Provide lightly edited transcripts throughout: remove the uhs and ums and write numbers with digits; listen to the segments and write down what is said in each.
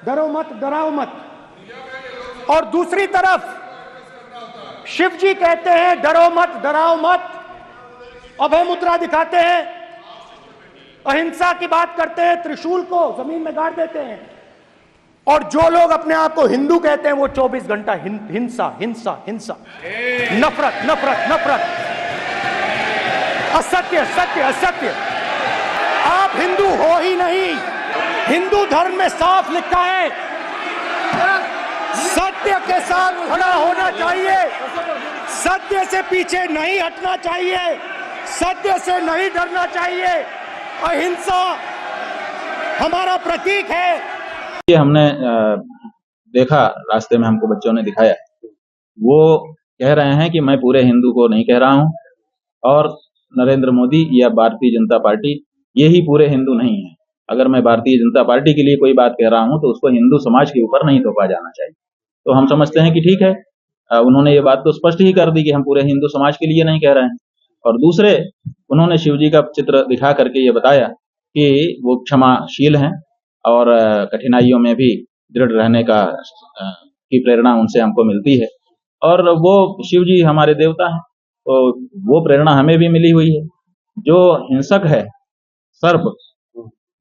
डरो मत, डराओ मत। और दूसरी तरफ शिव जी कहते हैं डरो मत, डराओ मत, अभय मुद्रा दिखाते हैं, अहिंसा की बात करते हैं, त्रिशूल को जमीन में गाड़ देते हैं। और जो लोग अपने आप को हिंदू कहते हैं वो 24 घंटा हिंसा हिंसा हिंसा, नफरत नफरत नफरत, असत्य सत्य असत्य। आप हिंदू हो ही नहीं। हिंदू धर्म में साफ लिखा है सत्य के साथ खड़ा होना चाहिए, सत्य से पीछे नहीं हटना चाहिए, सत्य से नहीं डरना चाहिए। अहिंसा हमारा प्रतीक है। ये हमने देखा, रास्ते में हमको बच्चों ने दिखाया, वो कह रहे हैं कि मैं पूरे हिंदू को नहीं कह रहा हूं और नरेंद्र मोदी या भारतीय जनता पार्टी ये ही पूरे हिंदू नहीं है। अगर मैं भारतीय जनता पार्टी के लिए कोई बात कह रहा हूं तो उसको हिंदू समाज के ऊपर नहीं थोपा जाना चाहिए। तो हम समझते हैं कि ठीक है, उन्होंने ये बात तो स्पष्ट ही कर दी कि हम पूरे हिंदू समाज के लिए नहीं कह रहे हैं। और दूसरे, उन्होंने शिव जी का चित्र दिखा करके ये बताया कि वो क्षमाशील हैं और कठिनाइयों में भी दृढ़ रहने की प्रेरणा उनसे हमको मिलती है। और वो शिव जी हमारे देवता हैं, तो वो प्रेरणा हमें भी मिली हुई है। जो हिंसक है सर्प,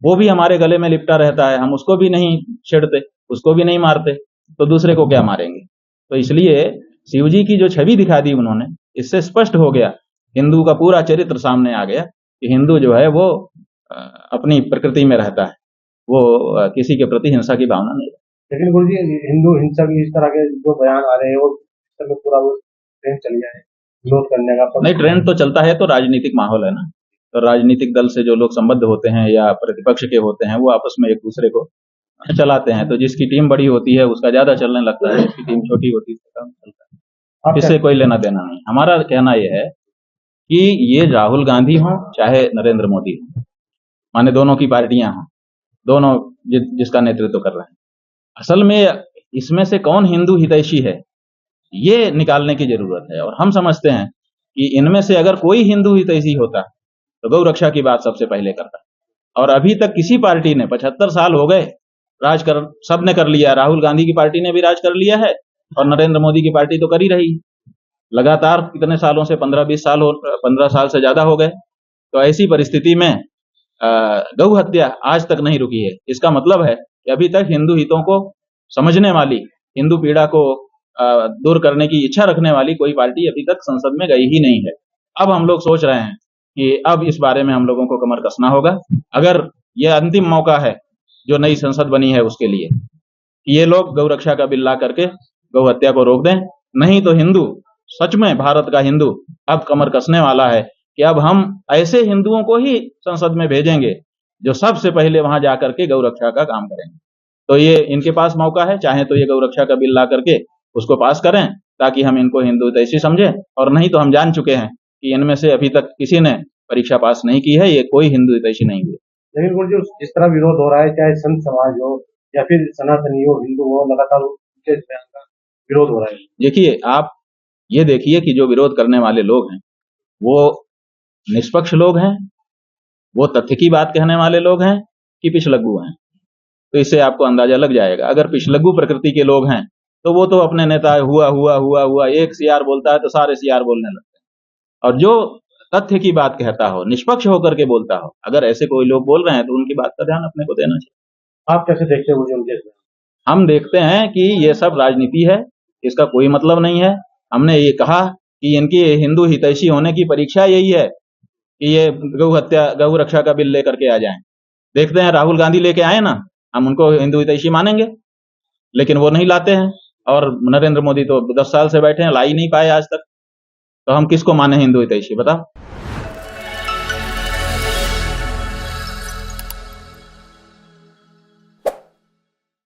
वो भी हमारे गले में लिपटा रहता है, हम उसको भी नहीं छेड़ते, उसको भी नहीं मारते, तो दूसरे को क्या मारेंगे। तो इसलिए शिव जी की जो छवि दिखा दी उन्होंने, इससे स्पष्ट हो गया, हिंदू का पूरा चरित्र सामने आ गया कि हिंदू जो है वो अपनी प्रकृति में रहता है, वो किसी के प्रति हिंसा की भावना नहीं। लेकिन गुरु जी, हिंदू हिंसा की इस तरह के जो बयान आ रहे हैं वो पूरा वो ट्रेंड चल गया है विरोध करने का। नहीं, ट्रेंड तो चलता है, तो राजनीतिक माहौल है ना, तो राजनीतिक दल से जो लोग संबद्ध होते हैं या प्रतिपक्ष के होते हैं वो आपस में एक दूसरे को चलाते हैं। तो जिसकी टीम बड़ी होती है उसका ज्यादा चलने लगता है, जिसकी टीम छोटी होती है उसका कम चलता है। इससे कोई लेना देना नहीं। हमारा कहना यह है कि ये राहुल गांधी हो चाहे नरेंद्र मोदी हो, माने दोनों की पार्टियां हों, दोनों जिसका नेतृत्व कर रहे हैं, असल में इसमें से कौन हिंदू हितैषी है ये निकालने की जरूरत है। और हम समझते हैं कि इनमें से अगर कोई हिंदू हितैषी होता तो गौ रक्षा की बात सबसे पहले करता। और अभी तक किसी पार्टी ने 75 साल हो गए सबने कर लिया। राहुल गांधी की पार्टी ने भी राज कर लिया है और नरेंद्र मोदी की पार्टी तो कर ही रही लगातार कितने सालों से, 15 साल से ज्यादा हो गए। तो ऐसी परिस्थिति में गौ हत्या आज तक नहीं रुकी है। इसका मतलब है कि अभी तक हिंदू हितों को समझने वाली, हिंदू पीड़ा को दूर करने की इच्छा रखने वाली कोई पार्टी अभी तक संसद में गई ही नहीं है। अब हम लोग सोच रहे हैं कि अब इस बारे में हम लोगों को कमर कसना होगा। अगर यह अंतिम मौका है जो नई संसद बनी है उसके लिए, ये लोग गौ रक्षा का बिल ला करके गौ हत्या को रोक दें, नहीं तो हिंदू, सच में भारत का हिंदू अब कमर कसने वाला है कि अब हम ऐसे हिंदुओं को ही संसद में भेजेंगे जो सबसे पहले वहां जाकर के गौ रक्षा का काम करेंगे। तो ये इनके पास मौका है, चाहे तो ये गौ रक्षा का बिल ला करके उसको पास करें ताकि हम इनको हिंदू हितैषी समझें, और नहीं तो हम जान चुके हैं कि इनमें से अभी तक किसी ने परीक्षा पास नहीं की है, ये कोई हिंदू हितैषी नहीं हुए। लेकिन गुरु जी, जिस तरह विरोध हो रहा है, चाहे संत समाज हो या फिर सनातनी हो, हिंदू हो, लगातार उनके बयान का विरोध हो रहा है। देखिए, आप ये देखिए कि जो विरोध करने वाले लोग हैं वो निष्पक्ष लोग हैं, वो तथ्य की बात कहने वाले लोग हैं कि पिछलग्गू हैं। तो इससे आपको अंदाजा लग जाएगा। अगर पिछलग्गू प्रकृति के लोग हैं तो वो तो अपने नेता हुआ हुआ हुआ हुआ एक सियार बोलता है तो सारे सियार बोलने लगते हैं। और जो तथ्य की बात कहता हो, निष्पक्ष होकर के बोलता हो, अगर ऐसे कोई लोग बोल रहे हैं तो उनकी बात का ध्यान अपने को देना चाहिए। आप कैसे देखते हो उनके? हम देखते हैं कि ये सब राजनीति है, इसका कोई मतलब नहीं है। हमने ये कहा कि इनकी हिंदू हितैषी होने की परीक्षा यही है कि ये गौ रक्षा का बिल लेकर के आ जाएं। देखते हैं, राहुल गांधी लेके आए ना, हम उनको हिंदू हितैषी मानेंगे, लेकिन वो नहीं लाते हैं। और नरेंद्र मोदी तो 10 साल से बैठे हैं, ला ही नहीं पाए आज तक, तो हम किसको माने हिंदू हितैषी, बताओ।